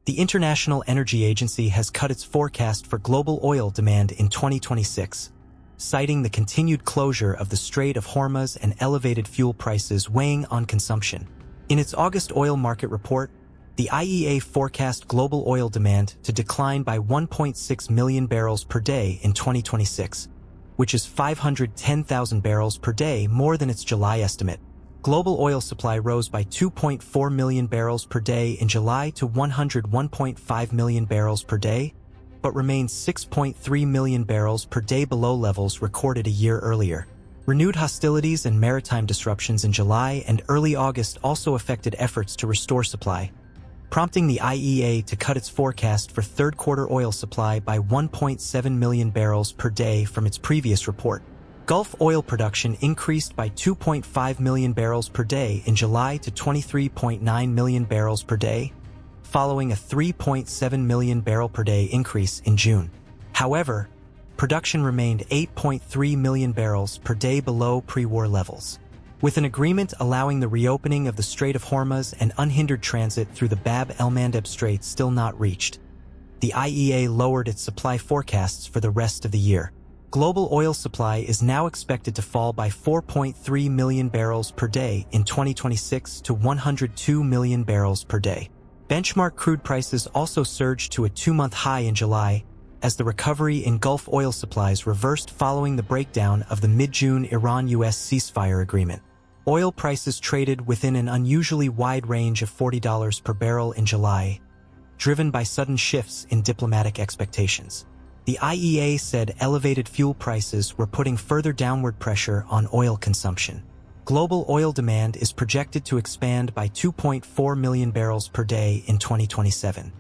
The International Energy Agency has cut its forecast for global oil demand in 2026, citing the continued closure of the Strait of Hormuz and elevated fuel prices weighing on consumption. In its August oil market report, the IEA forecast global oil demand to decline by 1.6 million barrels per day in 2026, which is 510,000 barrels per day more than its July estimate. Global oil supply rose by 2.4 million barrels per day in July to 101.5 million barrels per day, but remains 6.3 million barrels per day below levels recorded a year earlier. Renewed hostilities and maritime disruptions in July and early August also affected efforts to restore supply, prompting the IEA to cut its forecast for third-quarter oil supply by 1.7 million barrels per day from its previous report. Gulf oil production increased by 2.5 million barrels per day in July to 23.9 million barrels per day, following a 3.7 million barrel per day increase in June. However, production remained 8.3 million barrels per day below pre-war levels. With an agreement allowing the reopening of the Strait of Hormuz and unhindered transit through the Bab el-Mandeb Strait still not reached, the IEA lowered its supply forecasts for the rest of the year. Global oil supply is now expected to fall by 4.3 million barrels per day in 2026 to 102 million barrels per day. Benchmark crude prices also surged to a two-month high in July as the recovery in Gulf oil supplies reversed following the breakdown of the mid-June Iran-US ceasefire agreement. Oil prices traded within an unusually wide range of $40 per barrel in July, driven by sudden shifts in diplomatic expectations. The IEA said elevated fuel prices were putting further downward pressure on oil consumption. Global oil demand is projected to expand by 2.4 million barrels per day in 2027.